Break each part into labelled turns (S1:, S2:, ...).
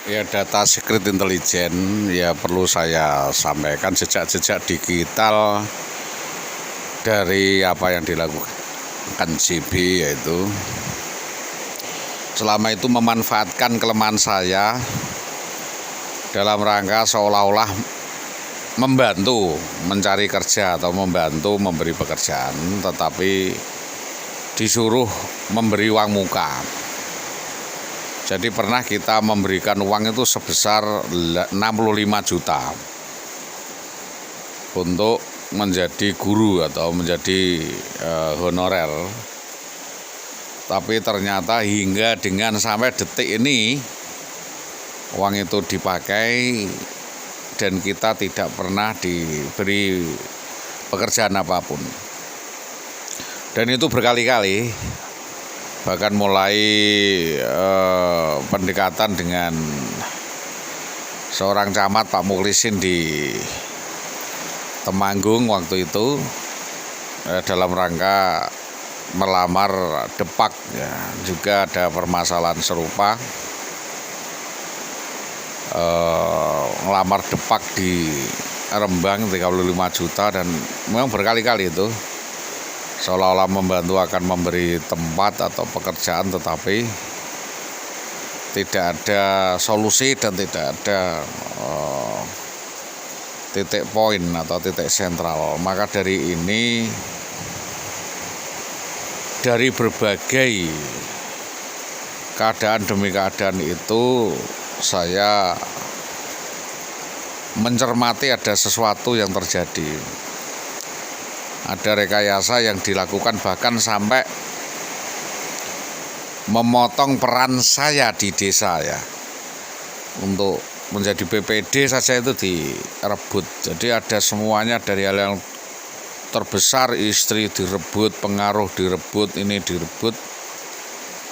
S1: Ya, data secret intelijen ya perlu saya sampaikan jejak-jejak digital dari apa yang dilakukan JB, yaitu selama itu memanfaatkan kelemahan saya dalam rangka seolah-olah membantu mencari kerja atau membantu memberi pekerjaan, tetapi disuruh memberi uang muka. Jadi pernah kita memberikan uang itu sebesar 65 juta untuk menjadi guru atau menjadi honorer. Tapi ternyata hingga dengan sampai detik ini uang itu dipakai dan kita tidak pernah diberi pekerjaan apapun. Dan itu berkali-kali. Bahkan mulai pendekatan dengan seorang camat, Pak Mukhlisin, di Temanggung waktu itu dalam rangka melamar Depak, ya, juga ada permasalahan serupa, melamar Depak di Rembang 35 juta, dan memang berkali-kali itu seolah-olah membantu akan memberi tempat atau pekerjaan, tetapi tidak ada solusi dan tidak ada titik poin atau titik sentral. Maka dari ini, dari berbagai keadaan demi keadaan itu, saya mencermati ada sesuatu yang terjadi. Ada rekayasa yang dilakukan, bahkan sampai memotong peran saya di desa, ya, untuk menjadi BPD saja itu direbut. Jadi ada semuanya, dari hal yang terbesar, istri direbut, pengaruh direbut, ini direbut,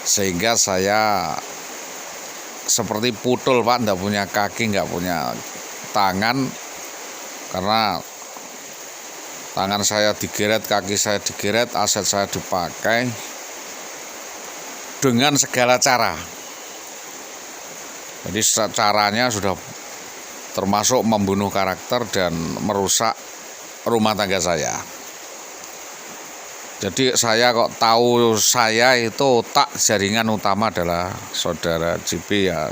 S1: sehingga saya seperti putul, Pak, nggak punya kaki, nggak punya tangan, karena tangan saya digeret, kaki saya digeret, aset saya dipakai dengan segala cara. Jadi caranya sudah termasuk membunuh karakter dan merusak rumah tangga saya. Jadi saya kok tahu, saya itu otak jaringan utama adalah saudara JB, yang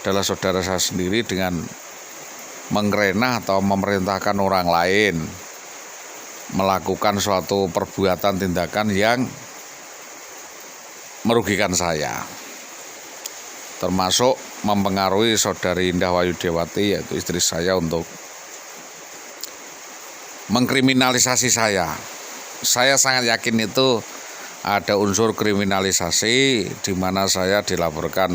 S1: adalah saudara saya sendiri, dengan mengrenah atau memerintahkan orang lain melakukan suatu perbuatan, tindakan yang merugikan saya, termasuk mempengaruhi saudari Indah Wayudewati, yaitu istri saya, untuk mengkriminalisasi saya. Saya sangat yakin itu ada unsur kriminalisasi, di mana saya dilaporkan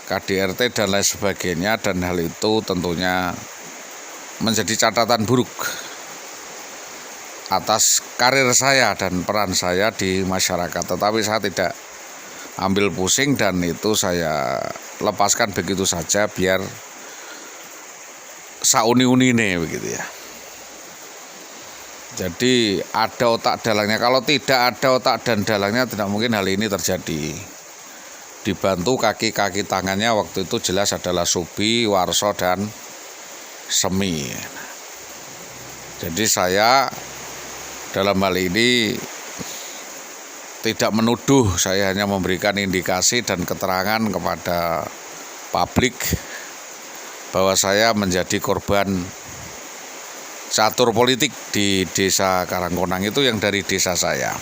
S1: KDRT dan lain sebagainya, dan hal itu tentunya menjadi catatan buruk atas karir saya dan peran saya di masyarakat. Tetapi saya tidak ambil pusing, dan itu saya lepaskan begitu saja, biar sauni-unine begitu, ya. Jadi ada otak dalangnya. Kalau tidak ada otak dan dalangnya, tidak mungkin hal ini terjadi. Dibantu kaki-kaki tangannya waktu itu jelas adalah Subi, Warso, dan Semi. Jadi saya dalam hal ini tidak menuduh, saya hanya memberikan indikasi dan keterangan kepada publik bahwa saya menjadi korban catur politik di desa Karangkonang itu, yang dari desa saya.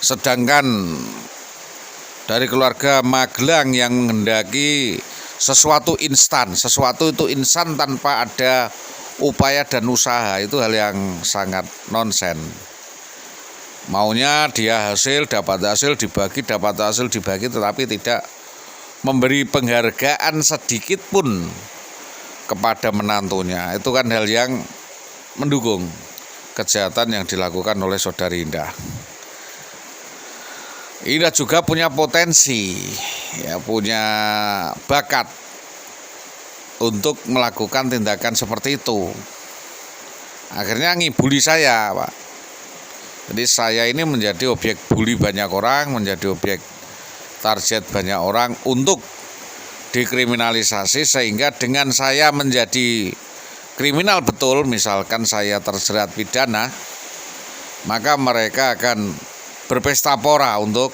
S1: Sedangkan dari keluarga Magelang yang menghendaki sesuatu instan, sesuatu itu instan tanpa ada upaya dan usaha, itu hal yang sangat nonsen. Maunya dia hasil, dapat hasil, dibagi, dapat hasil, dibagi, tetapi tidak memberi penghargaan sedikit pun kepada menantunya. Itu kan hal yang mendukung kejahatan yang dilakukan oleh saudari Indah. Indah juga punya potensi, ya, punya bakat untuk melakukan tindakan seperti itu. Akhirnya ngibuli saya, Pak. Jadi saya ini menjadi objek bully banyak orang, menjadi objek target banyak orang untuk dikriminalisasi, sehingga dengan saya menjadi kriminal betul, misalkan saya terjerat pidana, maka mereka akan berpesta pora untuk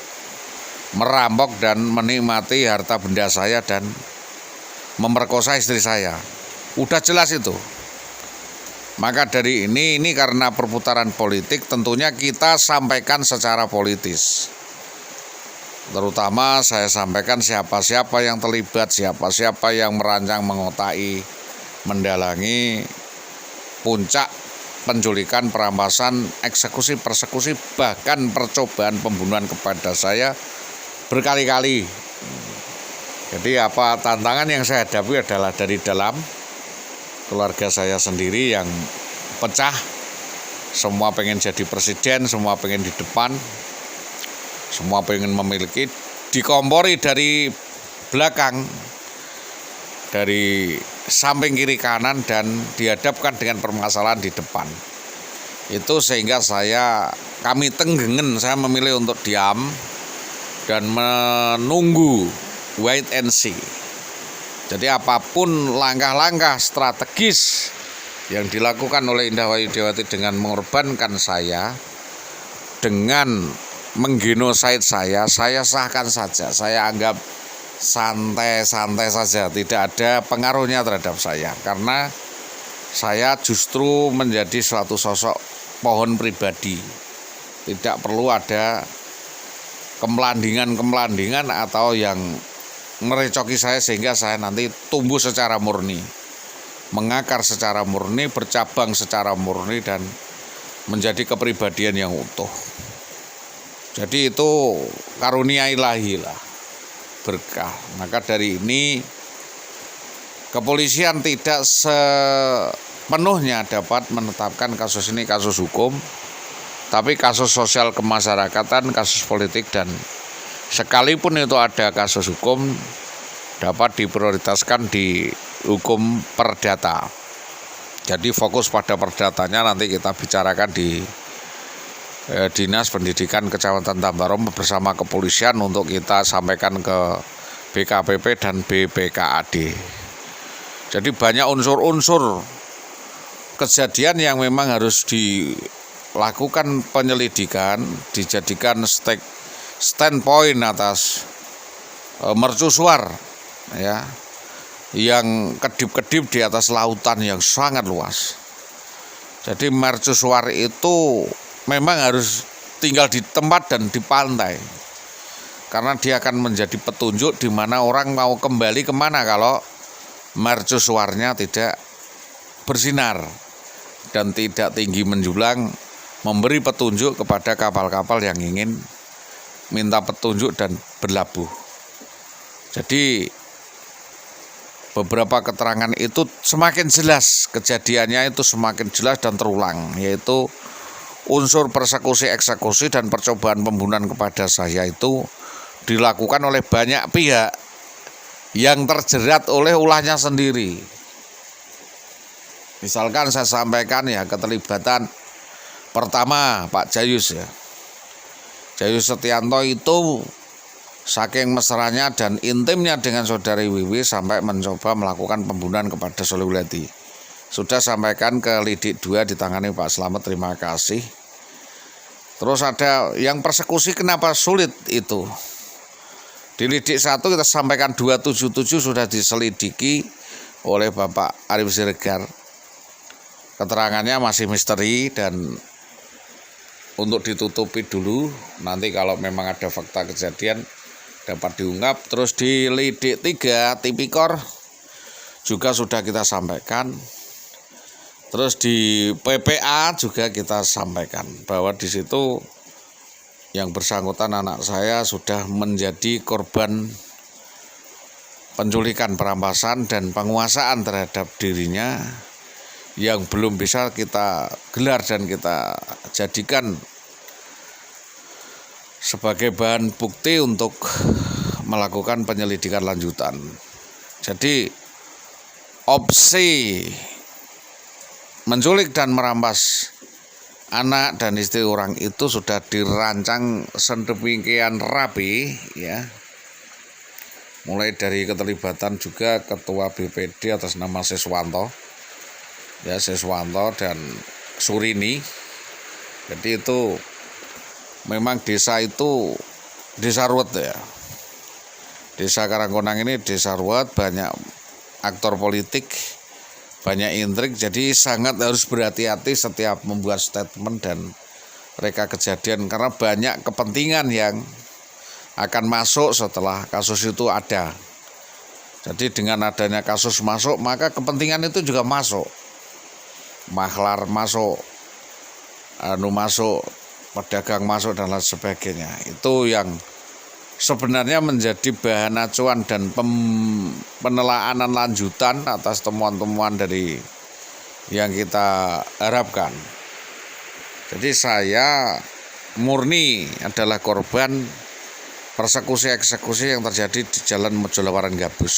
S1: merampok dan menikmati harta benda saya dan memerkosa istri saya. Udah jelas itu. Maka dari ini karena perputaran politik, tentunya kita sampaikan secara politis. Terutama saya sampaikan siapa-siapa yang terlibat, siapa-siapa yang merancang, mengotai, mendalangi puncak penculikan, perampasan, eksekusi, persekusi, bahkan percobaan pembunuhan kepada saya berkali-kali. Jadi apa tantangan yang saya hadapi adalah dari dalam keluarga saya sendiri yang pecah, semua pengen jadi presiden, semua pengen di depan, semua pengen memiliki, dikompori dari belakang, dari samping kiri kanan, dan dihadapkan dengan permasalahan di depan. Itu sehingga kami tenggengen, saya memilih untuk diam dan menunggu, wait and see. Jadi apapun langkah-langkah strategis yang dilakukan oleh Indah Wahyudiawati dengan mengorbankan saya, dengan menggenosid saya sahkan saja. Saya anggap santai-santai saja, tidak ada pengaruhnya terhadap saya, karena saya justru menjadi suatu sosok pohon pribadi. Tidak perlu ada kemelandingan atau yang merecoki saya sehingga saya nanti tumbuh secara murni, mengakar secara murni, bercabang secara murni, dan menjadi kepribadian yang utuh. Jadi itu karunia ilahi lah, berkah. Maka dari ini kepolisian tidak sepenuhnya dapat menetapkan kasus ini kasus hukum, tapi kasus sosial kemasyarakatan, kasus politik, dan sekalipun itu ada kasus hukum dapat diprioritaskan di hukum perdata. Jadi fokus pada perdatanya nanti kita bicarakan di Dinas Pendidikan Kecamatan Tambarom bersama kepolisian untuk kita sampaikan ke BKPP dan BPKAD. Jadi banyak unsur-unsur kejadian yang memang harus dilakukan penyelidikan, dijadikan standpoint atas mercusuar ya, yang kedip-kedip di atas lautan yang sangat luas. Jadi mercusuar itu memang harus tinggal di tempat dan di pantai, karena dia akan menjadi petunjuk di mana orang mau kembali kemana kalau mercusuarnya tidak bersinar dan tidak tinggi menjulang, memberi petunjuk kepada kapal-kapal yang ingin minta petunjuk dan berlabuh. Jadi beberapa keterangan itu semakin jelas, kejadiannya itu semakin jelas dan terulang, yaitu unsur persekusi, eksekusi, dan percobaan pembunuhan kepada saya itu dilakukan oleh banyak pihak yang terjerat oleh ulahnya sendiri. Misalkan saya sampaikan ya, keterlibatan pertama Pak Jayus ya. Jayus Setianto itu saking mesranya dan intimnya dengan saudari Wiwi sampai mencoba melakukan pembunuhan kepada Solihuliati. Sudah sampaikan ke Lidik 2 ditangani Pak Slamet, terima kasih. Terus ada yang persekusi, kenapa sulit itu? Di Lidik 1 kita sampaikan 277 sudah diselidiki oleh Bapak Arif Siregar. Keterangannya masih misteri dan untuk ditutupi dulu, nanti kalau memang ada fakta kejadian dapat diungkap. Terus di Lidik 3 Tipikor juga sudah kita sampaikan. Terus di PPA juga kita sampaikan bahwa di situ yang bersangkutan anak saya sudah menjadi korban penculikan, perampasan, dan penguasaan terhadap dirinya yang belum bisa kita gelar dan kita jadikan sebagai bahan bukti untuk melakukan penyelidikan lanjutan. Jadi opsi menculik dan merampas anak dan istri orang itu sudah dirancang sedemikian rapi ya, mulai dari keterlibatan juga Ketua BPD atas nama Siswanto, ya Siswanto dan Surini. Jadi itu memang desa itu desa ruwet ya. Desa Karangkonang ini desa ruwet, banyak aktor politik, banyak intrik, jadi sangat harus berhati-hati setiap membuat statement dan reka kejadian karena banyak kepentingan yang akan masuk setelah kasus itu ada. Jadi dengan adanya kasus masuk, maka kepentingan itu juga masuk. Maklar masuk, masuk, pedagang masuk dan lain sebagainya. Itu yang sebenarnya menjadi bahan acuan dan penelaanan lanjutan atas temuan-temuan dari yang kita harapkan. Jadi saya murni adalah korban persekusi-eksekusi yang terjadi di Jalan Mojolawaran Gabus.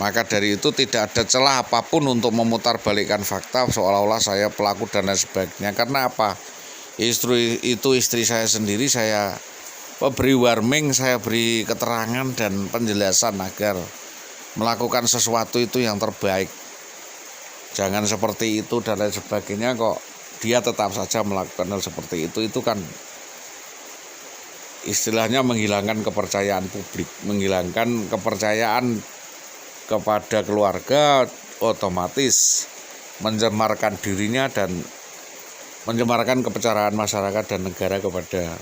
S1: Maka dari itu tidak ada celah apapun untuk memutarbalikkan fakta seolah-olah saya pelaku dan lain sebagainya. Karena apa? Istri saya sendiri saya beri warning, saya beri keterangan dan penjelasan agar melakukan sesuatu itu yang terbaik. Jangan seperti itu dan lain sebagainya kok dia tetap saja melakukan hal seperti itu kan istilahnya menghilangkan kepercayaan publik, menghilangkan kepercayaan kepada keluarga, otomatis mencemarkan dirinya dan mencemarkan kepercayaan masyarakat dan negara kepada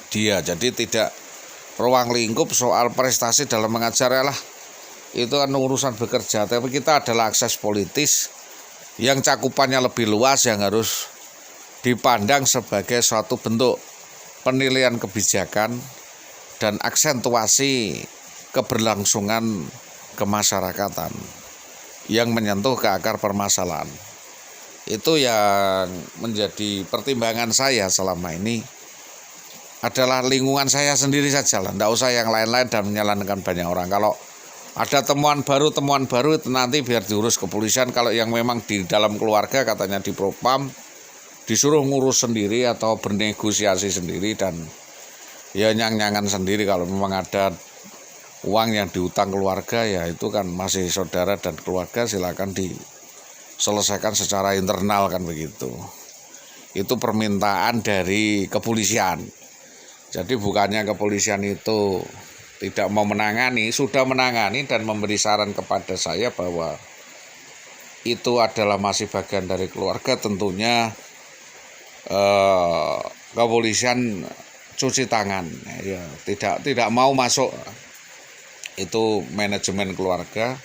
S1: dia. Jadi tidak ruang lingkup soal prestasi dalam mengajar lah, itu kan urusan bekerja, tapi kita adalah akses politis yang cakupannya lebih luas yang harus dipandang sebagai suatu bentuk penilaian kebijakan dan aksentuasi keberlangsungan kemasyarakatan yang menyentuh ke akar permasalahan. Itu yang menjadi pertimbangan saya selama ini adalah lingkungan saya sendiri saja lah, tidak usah yang lain-lain dan menyalahkan banyak orang. Kalau ada temuan baru itu nanti biar diurus kepolisian. Kalau yang memang di dalam keluarga katanya di Propam disuruh ngurus sendiri atau bernegosiasi sendiri dan ya nyang-nyangan sendiri. Kalau memang ada uang yang diutang keluarga ya itu kan masih saudara dan keluarga, silakan diselesaikan secara internal kan begitu. Itu permintaan dari kepolisian. Jadi bukannya kepolisian itu tidak mau menangani, sudah menangani dan memberi saran kepada saya bahwa itu adalah masih bagian dari keluarga. Tentunya kepolisian cuci tangan, ya tidak mau masuk. Itu manajemen keluarga,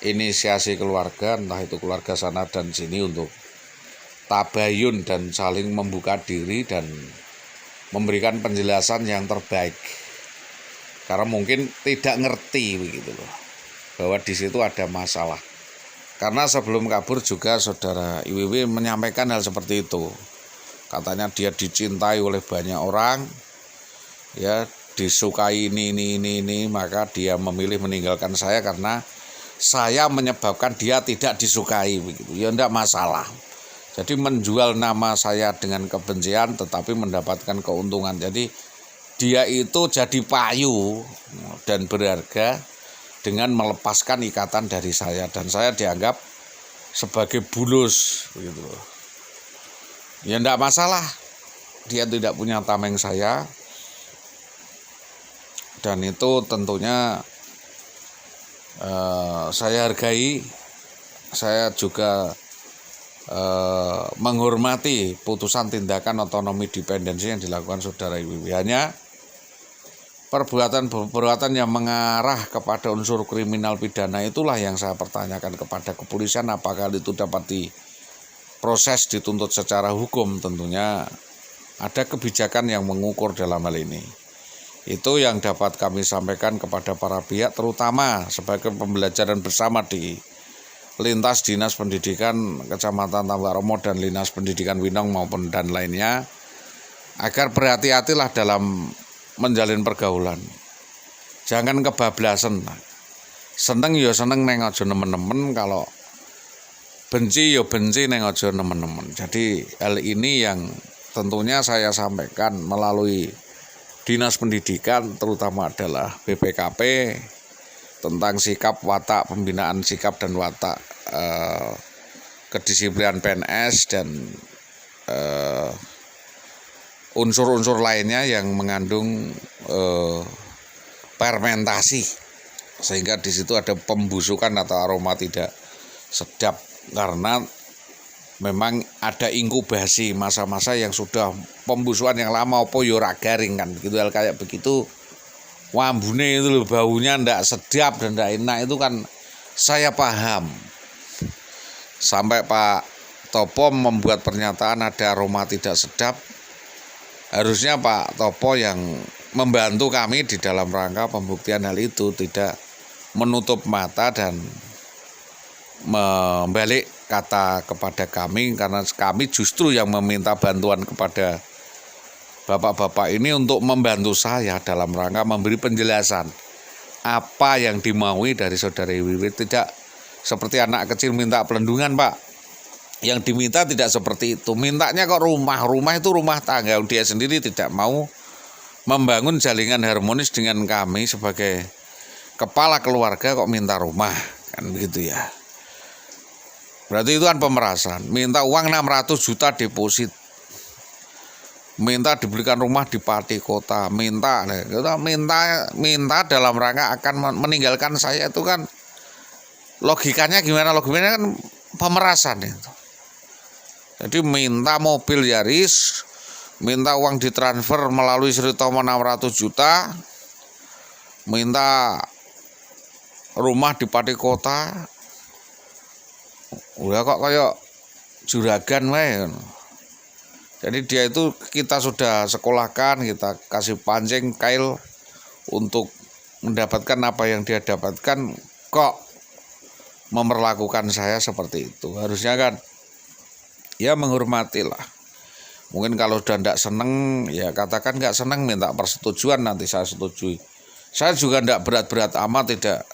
S1: inisiasi keluarga, entah itu keluarga sana dan sini untuk tabayun dan saling membuka diri dan memberikan penjelasan yang terbaik. Karena mungkin tidak ngerti begitu loh, bahwa di situ ada masalah. Karena sebelum kabur juga saudara IWW menyampaikan hal seperti itu. Katanya dia dicintai oleh banyak orang, ya disukai ini, maka dia memilih meninggalkan saya karena saya menyebabkan dia tidak disukai begitu. Ya enggak masalah. Jadi menjual nama saya dengan kebencian tetapi mendapatkan keuntungan. Jadi dia itu jadi payu dan berharga dengan melepaskan ikatan dari saya, dan saya dianggap sebagai bulus begitu. Ya enggak masalah. Dia tidak punya tameng saya. Dan itu tentunya saya hargai. Saya juga menghormati putusan tindakan otonomi dependensi yang dilakukan saudara IWW. Hanya perbuatan yang mengarah kepada unsur kriminal pidana itulah yang saya pertanyakan kepada kepolisian, apakah itu dapat diproses dituntut secara hukum. Tentunya ada kebijakan yang mengukur dalam hal ini. Itu yang dapat kami sampaikan kepada para pihak, terutama sebagai pembelajaran bersama di lintas Dinas Pendidikan Kecamatan Tambak Romo dan Dinas Pendidikan Winong maupun dan lainnya, agar berhati-hatilah dalam menjalin pergaulan. Jangan kebablasan. Seneng ya seneng neng aja nemen-nemen, kalau benci ya benci neng aja nemen-nemen. Jadi hal ini yang tentunya saya sampaikan melalui Dinas Pendidikan terutama adalah BPKP tentang sikap watak, pembinaan sikap dan watak kedisiplinan PNS dan unsur-unsur lainnya yang mengandung fermentasi, sehingga di situ ada pembusukan atau aroma tidak sedap karena memang ada inkubasi masa-masa yang sudah pembusukan yang lama opo yo ora garing kan gitu, hal kayak begitu wambune itu loh, baunya ndak sedap dan ndak enak itu kan saya paham. Sampai Pak Topo membuat pernyataan ada aroma tidak sedap, harusnya Pak Topo yang membantu kami di dalam rangka pembuktian hal itu, tidak menutup mata dan membalik kata kepada kami, karena kami justru yang meminta bantuan kepada bapak-bapak ini untuk membantu saya dalam rangka memberi penjelasan apa yang dimaui dari saudari Wiwit. Tidak seperti anak kecil minta pelendungan, Pak. Yang diminta tidak seperti itu. Mintanya kok rumah itu rumah tangga. Dia sendiri tidak mau membangun jaringan harmonis dengan kami sebagai kepala keluarga, kok minta rumah, kan begitu ya. Berarti itu kan pemerasan. Minta uang 600 juta deposit. Minta diberikan rumah di Pati Kota. Minta dalam rangka akan meninggalkan saya, itu kan logikanya gimana? Logikanya kan pemerasan itu. Jadi minta mobil Yaris, minta uang ditransfer melalui Sri Tomo 600 juta, minta rumah di Pati Kota. Udah kok kayak juragan wae. Jadi dia itu kita sudah sekolahkan, kita kasih pancing kail untuk mendapatkan apa yang dia dapatkan, kok memperlakukan saya seperti itu. Harusnya kan ya menghormatilah. Mungkin kalau sudah tidak seneng ya katakan nggak seneng, minta persetujuan, nanti saya setujui. Saya juga tidak berat-berat amat, tidak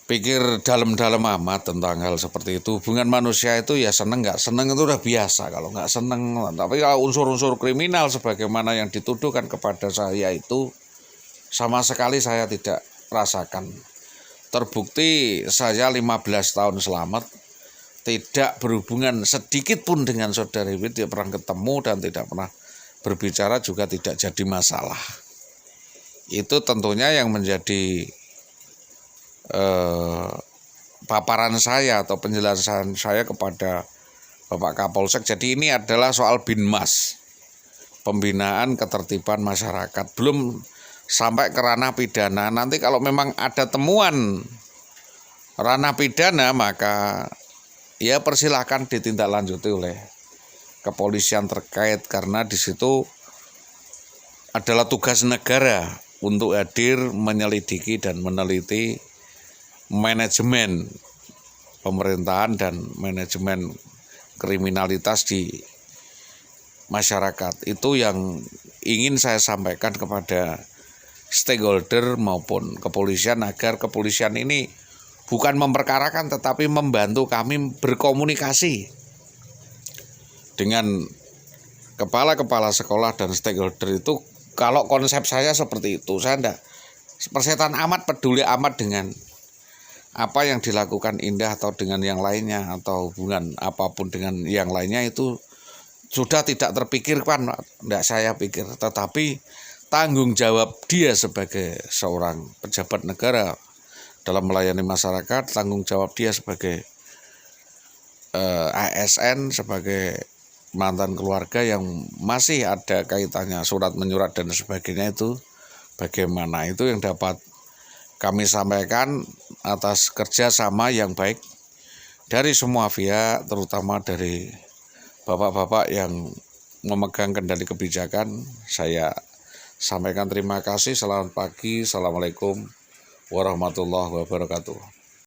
S1: pikir dalam-dalam amat tentang hal seperti itu. Hubungan manusia itu ya seneng nggak seneng itu udah biasa. Kalau nggak seneng, tapi kalau unsur-unsur kriminal sebagaimana yang dituduhkan kepada saya itu sama sekali saya tidak rasakan. Terbukti saya 15 tahun selamat tidak berhubungan sedikit pun dengan saudari Wiwit, tidak pernah ketemu dan tidak pernah berbicara, juga tidak jadi masalah. Itu tentunya yang menjadi paparan saya atau penjelasan saya kepada Bapak Kapolsek. Jadi ini adalah soal Binmas, pembinaan ketertiban masyarakat, belum sampai ke ranah pidana. Nanti kalau memang ada temuan ranah pidana, maka ya persilahkan ditindaklanjuti oleh kepolisian terkait, karena di situ adalah tugas negara untuk hadir menyelidiki dan meneliti manajemen pemerintahan dan manajemen kriminalitas di masyarakat. Itu yang ingin saya sampaikan kepada stakeholder maupun kepolisian, agar kepolisian ini bukan memperkarakan tetapi membantu kami berkomunikasi dengan kepala-kepala sekolah dan stakeholder itu. Kalau konsep saya seperti itu, saya enggak persetan amat, peduli amat dengan apa yang dilakukan Indah atau dengan yang lainnya, atau hubungan apapun dengan yang lainnya, itu sudah tidak terpikirkan, enggak saya pikir. Tetapi tanggung jawab dia sebagai seorang pejabat negara dalam melayani masyarakat, tanggung jawab dia sebagai ASN, sebagai mantan keluarga yang masih ada kaitannya surat menyurat dan sebagainya, itu bagaimana, itu yang dapat kami sampaikan atas kerjasama yang baik dari semua pihak, terutama dari bapak-bapak yang memegang kendali kebijakan. Saya sampaikan terima kasih. Selamat pagi. Assalamualaikum warahmatullahi wabarakatuh.